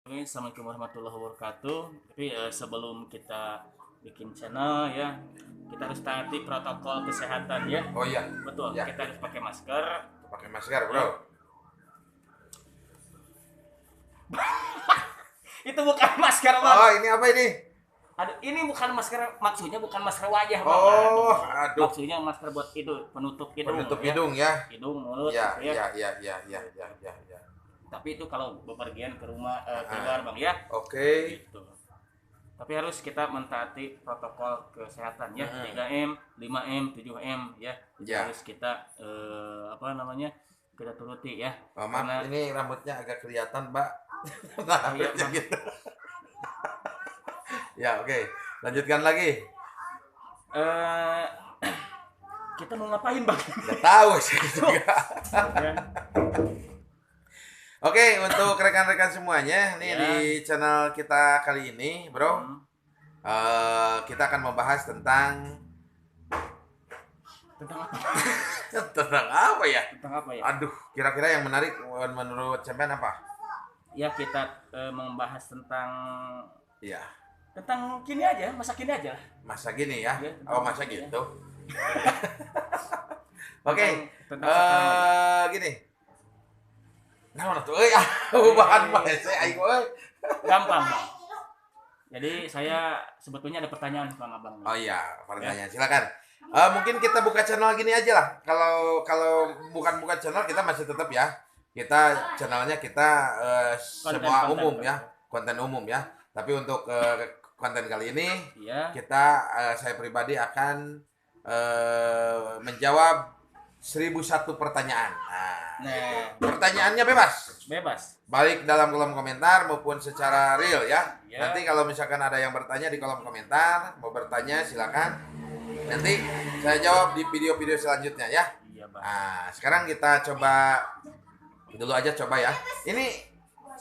Assalamualaikum warahmatullahi wabarakatuh. Tapi sebelum kita bikin channel ya, kita harus taati protokol kesehatan ya. Oh iya, Betul, ya. kita harus pakai masker. Pakai masker, bro. Itu bukan masker, Bang. Oh, ini apa ini? Aduh, ini bukan masker, maksudnya bukan masker wajah, Bang. Oh, aduh. Maksudnya masker buat itu, penutup hidung. Penutup hidung ya. Hidung, mulut Ya, gitu ya. ya. Tapi itu kalau bepergian ke rumah keluar, Bang ya. Oke. Gitu. Tapi harus kita mentaati protokol kesehatan ya, 3M, 5M, 7M ya. Itu Ya. harus kita kita turuti ya. Oh, maaf, Karena ini rambutnya agak kelihatan, Mbak. Nah, iya, rambutnya Bang. gitu. Ya, oke. Lanjutkan lagi. eh kita mau ngapain, Bang? Udah tahu sih juga. Ya. Oke, untuk rekan-rekan semuanya, nih Ya. di channel kita kali ini, bro, kita akan membahas tentang Tentang apa? tentang apa ya? Tentang apa ya? Aduh, kira-kira yang menarik menurut Cempen apa? Ya kita membahas tentang Iya, kini aja, masa kini aja lah. masa gini ya. Iya, Oh, masa iya. gitu. Oke, Tentang sekarang aja. gini. Nah, mana tuh? Bahan saya aing euy. Gampang, Bang. Jadi saya sebetulnya ada pertanyaan sama Abang. Oh iya, pertanyaan. Silakan. Mungkin kita buka channel gini aja lah. Kalau bukan buka channel kita masih tetap ya. Kita channelnya kita semua Konten. umum ya, konten umum ya. Tapi untuk konten kali ini Iya. kita saya pribadi akan menjawab 1001 pertanyaan. Nah, Pertanyaannya bebas. bebas. Baik dalam kolom komentar maupun secara real ya. Ya. Nanti kalau misalkan ada yang bertanya di kolom komentar, mau bertanya silakan. Nanti saya jawab di video-video selanjutnya ya. Iya, Bang. Nah, sekarang kita coba dulu aja coba ya. Ini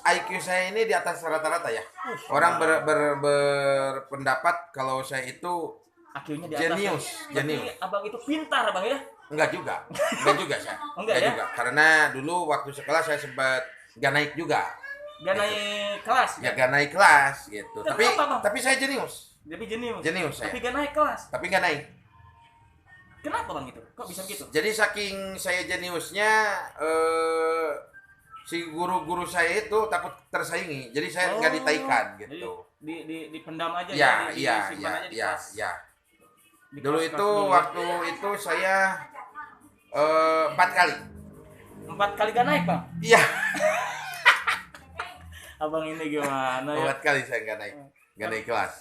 IQ saya ini di atas rata-rata ya. Orang berpendapat kalau saya itu Akhirnya di atas. Jenius, Berarti jenius. Abang itu pintar, Bang ya? enggak juga. Enggak juga saya. Enggak ya? juga. Karena dulu waktu sekolah saya sempat gak naik juga. Gak naik kelas. Ya gak naik kelas gitu. Kenapa, Bang? Tapi saya jenius. Jadi jenius. Jenius saya. Tapi gak naik kelas. Tapi gak naik. Kenapa, Bang gitu? Kok bisa gitu? Jadi saking saya jeniusnya si guru-guru saya itu takut tersaingi. Jadi saya nggak ditaikan gitu. Jadi dipendam aja Ya, disimpan aja di kelas. ya. Di Dulu kelas-kelas itu dulu. waktu itu saya 4 kali. 4 kali gak naik, Bang. Iya, Abang ini gimana ya? 4 kali saya nggak naik kelas.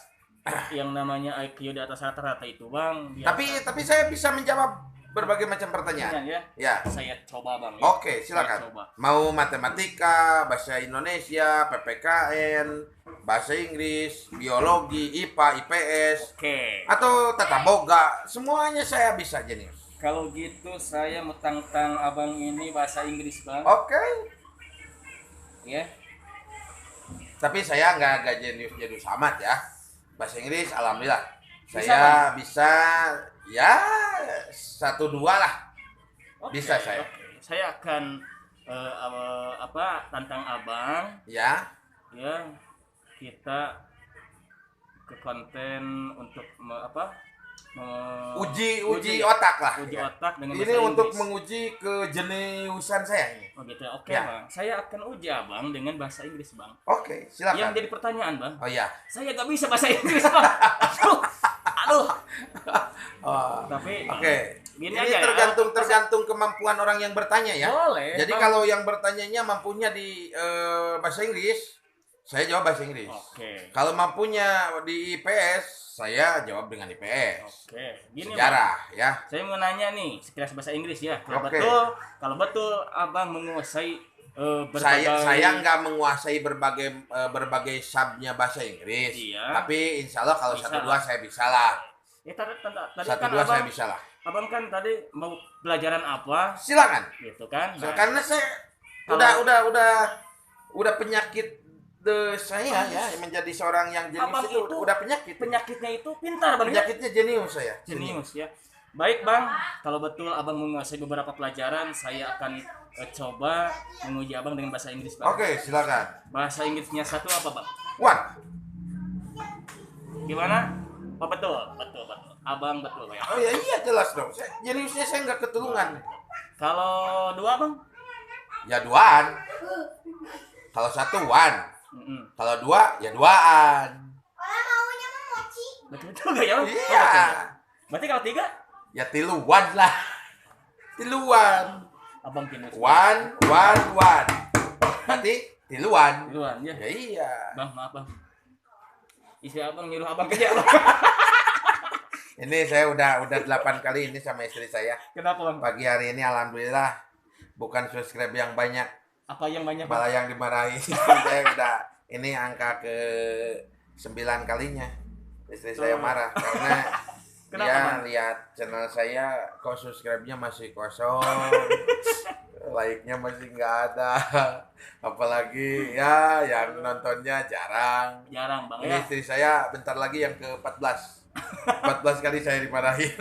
Yang namanya IQ di atas rata-rata itu, Bang. biasa. Tapi saya bisa menjawab berbagai macam pertanyaan. Ya. Ya. Saya coba, Bang. Ya. Oke, Saya silakan. coba. Mau matematika, bahasa Indonesia, PPKN, bahasa Inggris, biologi, IPA, IPS, Oke. atau tata boga, semuanya saya bisa jenius. Kalau gitu saya mau tantang Abang ini bahasa Inggris, Bang. Oke. Ya. Tapi saya nggak jenius amat ya. Bahasa Inggris, alhamdulillah. Bisa, Saya bisa ya 1-2 lah. Oke, Bisa saya. oke. Saya akan tantang Abang Ya. ya, kita ke konten untuk Uji otak lah. uji Ya. otak dengan Ini bahasa untuk Inggris. menguji kejeniusan saya ini. Oh gitu. Oke, Ya. Bang. Saya akan uji Abang dengan bahasa Inggris, Bang. Oke, silakan. Yang jadi pertanyaan, Bang. Oh ya. Saya gak bisa bahasa Inggris, Bang. Aduh. Oh. Tapi Oke. gini Ini aja ya. tergantung kemampuan orang yang bertanya ya. Boleh. Jadi Bang. kalau yang bertanyanya mampunya di bahasa Inggris, saya jawab bahasa Inggris. Oke. Kalau mampunya di IPS, saya jawab dengan IPS. Oke. Gini, Bang. Sejarah ya. Saya mau nanya nih, sekilas bahasa Inggris ya. Oke. Kalau betul Abang menguasai berbagai Saya nggak menguasai berbagai subnya bahasa Inggris. Iya. Tapi insya Allah kalau Bisa 1-2 saya bisa lah. Ya, tadi kan 1-2 saya bisa lah. Abang kan tadi mau pelajaran apa Silakan. gitu kan. Nah, Karena saya Kalau- udah penyakit saya ya menjadi seorang yang jenius Abang itu itu udah penyakit. penyakitnya itu pintar, Bang. Ya? Penyakitnya jenius saya. Jenius ya. Baik bang, kalau betul abang menguasai beberapa pelajaran, saya akan coba menguji abang dengan bahasa Inggris bang. Oke, silakan. Bahasa Inggrisnya satu apa bang? One. Gimana? Oh betul, betul, betul. Abang betul bang. Oh ya iya jelas dong. Jeniusnya saya nggak ketulungan. Kalau dua bang? Ya duaan. Kalau satu one. Mm-mm. Kalau dua ya duaan. Betul gak ya bang? Iya. Oh, betul. Berarti kalau tiga? Ya tiluan lah. Tiluan. Abang jenius. One. Berarti tiluan. Duluan ya. Ya iya. Bang maaf bang. Istri abang nyuruh abang kerja bang. Ini saya udah 8 kali ini sama istri saya. Kenapa bang? Pagi hari ini alhamdulillah bukan subscribe yang banyak, Apa yang banyak bang? malah yang dimarahi. Saya udah ini angka ke 9 kalinya. Istri saya marah karena Kenapa, dia Bang? lihat channel saya kok subscribe-nya masih kosong. Like-nya masih nggak ada. Apalagi ya yang nontonnya jarang. Jarang bang Ini ya. istri saya bentar lagi yang ke-14. 14 kali saya dimarahin.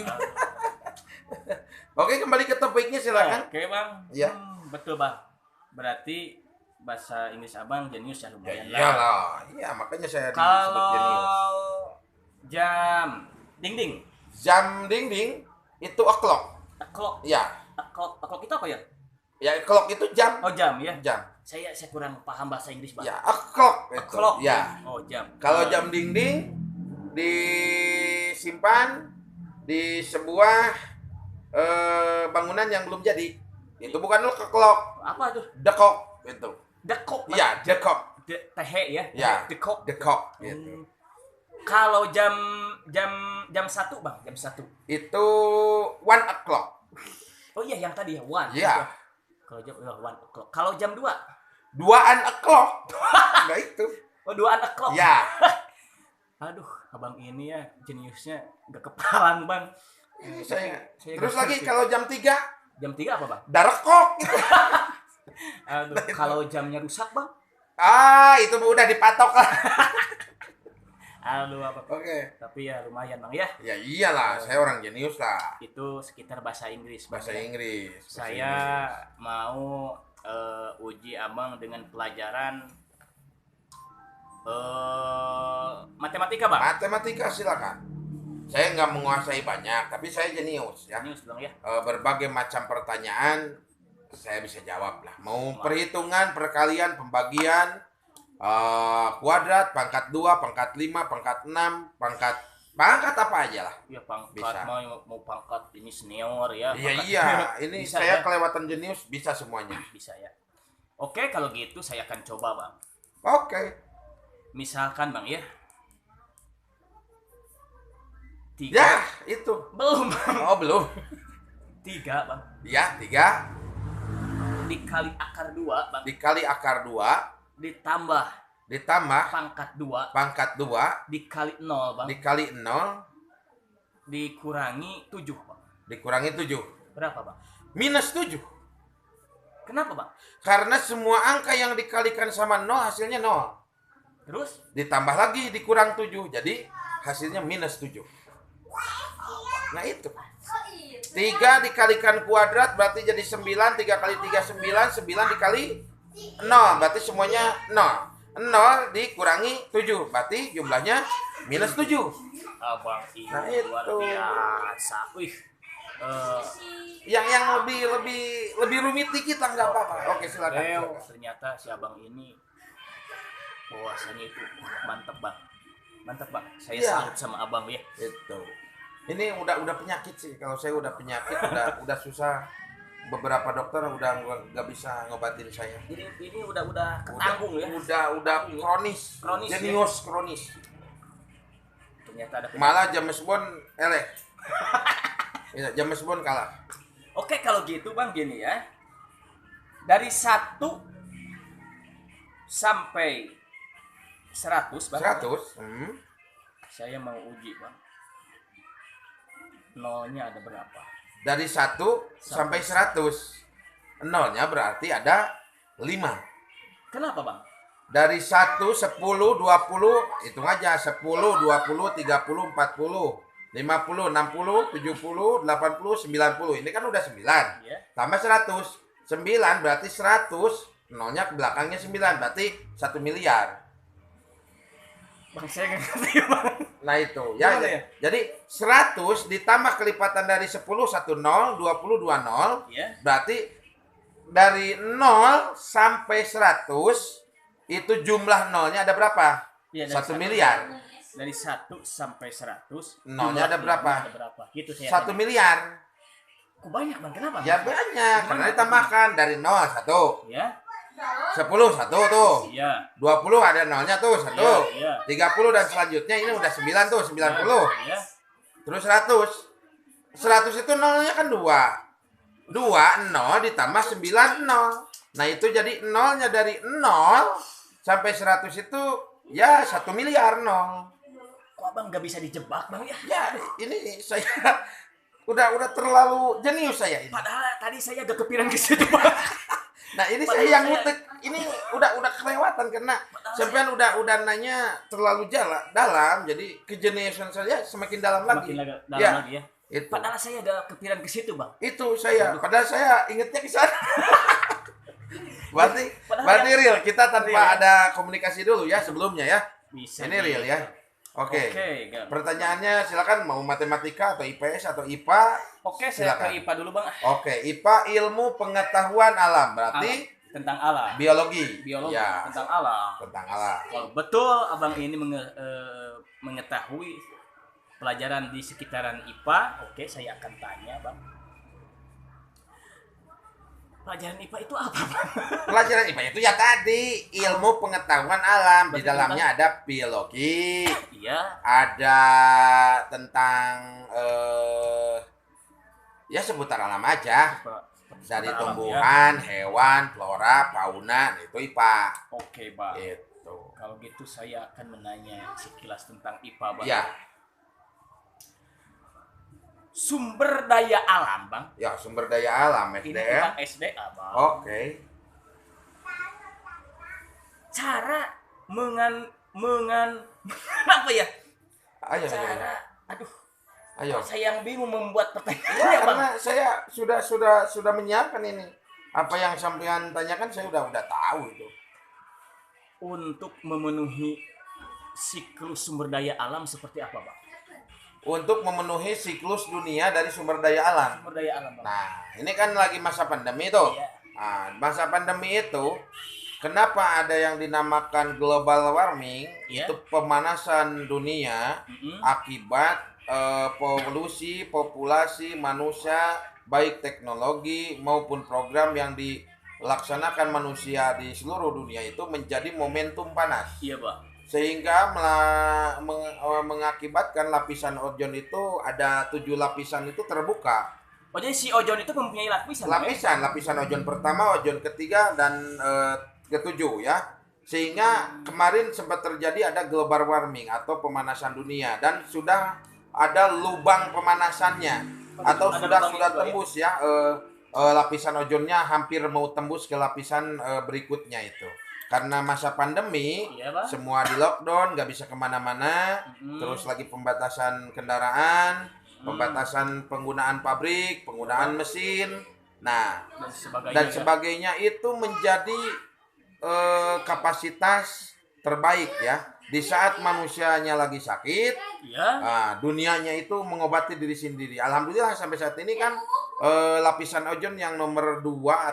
Oke, kembali ke topiknya silakan. Oke bang. Iya. Betul bang. Berarti bahasa Inggris abang jenius ya Ya lumayan lah. iyalah. Iya, makanya saya disebut jenius. Kalau jam ding Jam dinding itu o'clock. o'clock Ya. o'clock itu apa ya? Ya, clock itu jam. Oh jam ya. Jam. Saya kurang paham bahasa Inggris bang. Ya, o'clock itu. O'clock. Ya. Oh jam. Kalau jam dinding disimpan di sebuah bangunan yang belum jadi. Itu bukan clock, Apa tuh? dekok itu. Dekok. Bang. Iya, dekok. Tehe ya. Ya. Dekok. Dekok gitu. Kalau jam satu bang, jam satu. Itu 1 o'clock. Oh iya yang tadi ya one. Iya. Kalau jam 1 o'clock. Kalau jam 2 2 o'clock. Nah itu. oh 2 o'clock. Ya. Aduh, abang ini ya jeniusnya gak kepalan bang. Saya. Saya Terus nggak lagi ngerti. kalau jam 3 Jam 3 apa bang? darekok gitu. Aduh, kalau jamnya rusak bang? Ah, itu udah dipatok lah. Aduh apa? Oke. Tapi ya lumayan bang ya. Ya iyalah, saya orang jenius lah. Itu sekitar bahasa Inggris. Bang, Bahasa ya. Inggris. bahasa Saya Inggris. mau uji abang dengan pelajaran matematika bang. Matematika silakan. Saya nggak menguasai banyak, tapi saya jenius ya. Jenius bang ya. Berbagai macam pertanyaan saya bisa jawab lah. Mau perhitungan, perkalian, pembagian, kuadrat, pangkat 2, pangkat 5, pangkat 6, pangkat apa aja lah. Ya pangkat Bisa. mau pangkat ini senior ya. Iya pangkat- iya, ini Bisa, saya ya? kelewatan jenius bisa semuanya. Bisa ya. Oke kalau gitu saya akan coba bang. Oke. Misalkan bang ya. Tiga. Ya, itu. Belum bang. Oh, belum. 3 bang. Ya, 3 Dikali akar 2 bang. dikali akar 2 Ditambah ditambah pangkat 2 pangkat 2 dikali 0 bang. dikali 0 Dikurangi 7 bang. dikurangi 7. Berapa bang? Minus 7. Kenapa bang? Karena semua angka yang dikalikan sama 0 hasilnya 0. Terus? Ditambah lagi dikurang 7. Jadi hasilnya minus 7. Nah itu. 3 dikalikan kuadrat berarti jadi 9. 3 kali 3 9. 9 dikali 0 berarti semuanya 0. 0 dikurangi 7 berarti jumlahnya minus 7. Abang ini Nah, itu. luar biasa. Wih. Yang lebih rumit dikit lah nggak apa-apa. Oke silakan. Ternyata si abang ini wawasannya itu mantep bang. Mantep bang. Saya Iya. salut sama abang ya. Itu. Ini udah penyakit sih. Kalau saya udah penyakit udah susah. Beberapa dokter udah nggak bisa ngobatin saya. Ini udah ketanggung ya. Udah kronis. Kronis, ya. Jenius kronis. Ternyata ada Malah James Bond eleh. Ya, James Bond kalah. Oke kalau gitu bang gini ya. Dari 1 sampai 100 bang. 100. Saya mau uji bang. Nolnya ada berapa? Dari 1 sampai 100. Nolnya berarti ada 5. Kenapa bang? Dari 1, 10, 20, hitung aja 10, 20, 30, 40, 50, 50, 60, 70, 80, 90. Ini kan udah 9. Iya. Tambah 100. 9 berarti 100. Nolnya ke belakangnya 9. Berarti 1 miliar. Bang, saya nggak ngerti, Bang. Nah itu ya, Gimana ya? jadi 100 ditambah kelipatan dari 10 1 0, 20 2 0. Iya. Berarti dari 0 sampai 100 itu jumlah nolnya ada berapa? Iya, 1 miliar. Dari 1 sampai 100 Nolnya ada berapa? Ada berapa? Gitu saya. 1 miliar. Kok banyak, Bang? Kenapa? Ya banyak, karena ditambahkan dari 0 1. Ya. 10 1 tuh. Iya. 20 ada nolnya tuh 1. Iya. 30 dan selanjutnya ini udah 9 tuh, 90. Iya. Terus 100. 100 itu nolnya kan 2. 2 0 ditambah 9 0. Nah, itu jadi nolnya dari 0 sampai 100 itu ya 1 miliar nol. Kok Abang nggak bisa dijebak, Bang ya? Ya, ini saya udah terlalu jenius saya ini. Padahal tadi saya agak kepikiran ke situ, Bang. Nah, ini Padahal saya yang saya- ngutek. Ini udah kelewatan karena sampean udah nanya terlalu dalam, jadi kejeniusan saya semakin dalam lagi. Makin dalam Ya, lagi ya. itu. Padahal saya agak kepikiran ke situ, Bang. Itu saya. Padahal saya ingetnya ke sana. berarti Padahal berarti real kita tanpa real. ada komunikasi dulu ya sebelumnya ya. Bisa. Ini real ya. Oke. Enggak. Pertanyaannya silakan mau matematika atau IPS atau IPA. Oke, saya Silakan. ke IPA dulu, Bang. Oke, IPA ilmu pengetahuan alam berarti Tentang alam. biologi. Biologi Ya, tentang alam. tentang alam. Kalau betul Abang ini mengetahui pelajaran di sekitaran IPA, oke, saya akan tanya, Bang. Pelajaran IPA itu apa, Bang? Pelajaran IPA itu ya tadi ilmu pengetahuan alam. Di Berarti dalamnya ada biologi, Iya. ada tentang ya seputar alam aja. Dari Seputar alam, tumbuhan, hewan, flora, fauna, itu IPA. ya. Oke, Bang. Itu. Kalau gitu saya akan menanya sekilas tentang IPA, Bang. Ya, Sumber daya alam, Bang. ya sumber daya alam Ini SDM. tentang SDA, Bang. Oke. Cara apa ya? Ayo, Cara, aduh, ayo. saya yang bingung membuat Ya, pertanyaannya, Bang. karena saya sudah menyiapkan ini. Apa yang sampean tanyakan saya udah tahu itu. Untuk memenuhi siklus sumber daya alam seperti apa, Bang? Untuk memenuhi siklus dunia dari sumber daya alam. Sumber daya alam, Bang. Nah, ini kan lagi masa pandemi tuh. Iya. Nah, masa pandemi itu kenapa ada yang dinamakan global warming? Iya. Itu pemanasan dunia Mm-mm. akibat polusi populasi manusia, baik teknologi maupun program yang dilaksanakan manusia di seluruh dunia itu menjadi momentum panas. Iya, Bang. Sehingga mengakibatkan lapisan ozon itu ada 7 lapisan itu terbuka. Oh, jadi si ozon itu mempunyai lapisan, Bang, ya? Lapisan ozon pertama, ozon ketiga, dan ketujuh ya. Sehingga kemarin sempat terjadi ada global warming atau pemanasan dunia dan sudah ada lubang pemanasannya atau Ada sudah lubang itu, tembus ya, lapisan ozonnya hampir mau tembus ke lapisan berikutnya itu. Karena masa pandemi, Iya, Bang. semua di lockdown, nggak bisa kemana-mana, Mm-mm. terus lagi pembatasan kendaraan, pembatasan penggunaan pabrik, penggunaan mesin, nah Dan sebagainya. dan ya. sebagainya itu menjadi kapasitas terbaik ya. Di saat manusianya lagi sakit, Iya. dunianya itu mengobati diri sendiri. Alhamdulillah sampai saat ini kan lapisan ozon yang nomor 2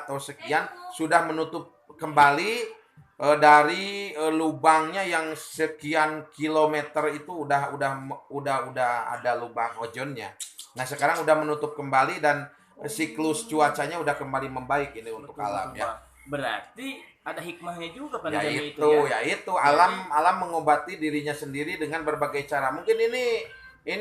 atau sekian sudah menutup kembali dari lubangnya yang sekian kilometer itu udah ada lubang ozonnya. Nah, sekarang udah menutup kembali dan siklus cuacanya udah kembali membaik ini untuk Betul, alam betul, ya. Bang. Berarti ada hikmahnya juga Ya pandemi itu, itu, ya. ya itu alam mengobati dirinya sendiri dengan berbagai cara. Mungkin ini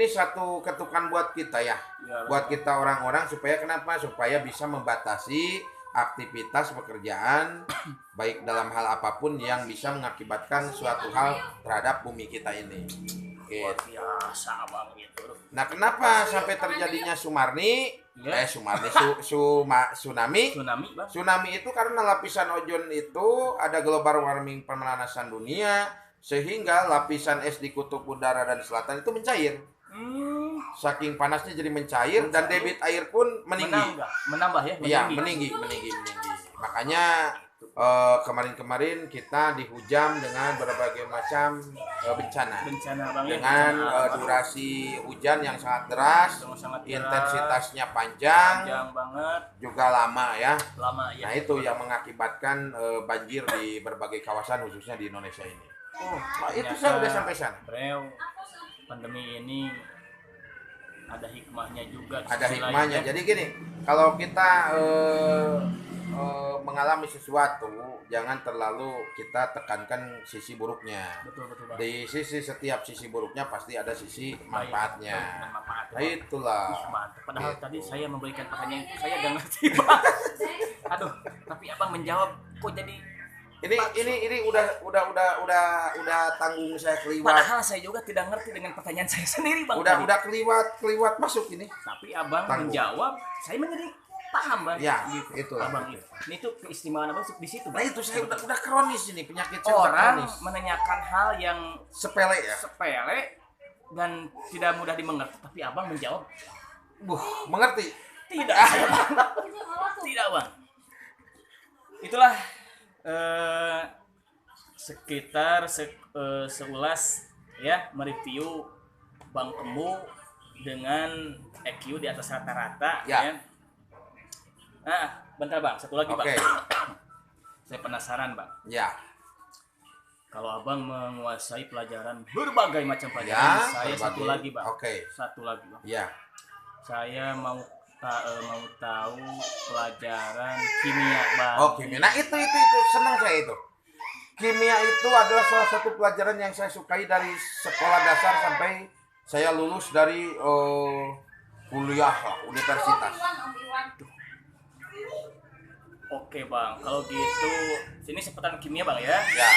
satu ketukan buat kita ya. Ya, Buat kita orang-orang supaya kenapa? Supaya bisa membatasi aktivitas pekerjaan baik dalam hal apapun yang bisa mengakibatkan suatu hal terhadap bumi kita ini. Luar Gitu. biasa, Bang, gitu. Nah, kenapa sampai terjadinya Sumarni? Ya. Tsunami. Tsunami, Bang. Tsunami itu karena lapisan ozon itu ada global warming pemanasan dunia sehingga lapisan es di kutub utara dan selatan itu mencair. saking panasnya jadi mencair dan debit air pun meninggi. Menambah ya, Iya, meninggi. Makanya kemarin-kemarin kita dihujam dengan berbagai macam bencana Bang, dengan durasi hujan yang sangat deras, intensitasnya panjang banget, juga lama ya. Ya. Nah itu yang mengakibatkan banjir di berbagai kawasan khususnya di Indonesia ini. Itu saya udah sampai sana. Bro, pandemi ini ada hikmahnya juga. Ada hikmahnya. Jadi gini, kalau kita mengalami sesuatu, jangan terlalu kita tekankan sisi buruknya. Betul, Bang. Di setiap sisi buruknya pasti ada sisi manfaatnya. Nah itulah. Mantap. Padahal tadi saya memberikan pertanyaan itu saya gak ngerti, Bang. Aduh, tapi Abang menjawab kok jadi ini udah tanggung saya keliwat. Padahal saya juga tidak ngerti dengan pertanyaan saya sendiri, Bang. Udah keliwat masuk ini. Tapi Abang menjawab, saya menjadi paham, Bang. Ya, gitu. itu. Abang itu. Ini tuh keistimewaan Abang di situ. Nah, itu saya udah kronis ini, penyakit saya orang kronis. menanyakan hal yang sepele dan tidak mudah dimengerti, tapi Abang menjawab, mengerti. Tidak, Bang. Tidak, Bang. Itulah sekitar seulas ya mereview Bang Kembu dengan EQ di atas rata-rata ya. Nah, bentar Bang, satu lagi Bang. Saya penasaran Bang. Ya. Kalau Abang menguasai pelajaran berbagai macam pelajaran, saya satu lagi Bang. Satu lagi Bang. Ya. Saya mau tahu pelajaran kimia Bang. Kimia. Nah itu senang saya itu. Kimia itu adalah salah satu pelajaran yang saya sukai dari sekolah dasar sampai saya lulus dari kuliah universitas. Oke Bang, kalau gitu sini seputar kimia Bang ya. Ya.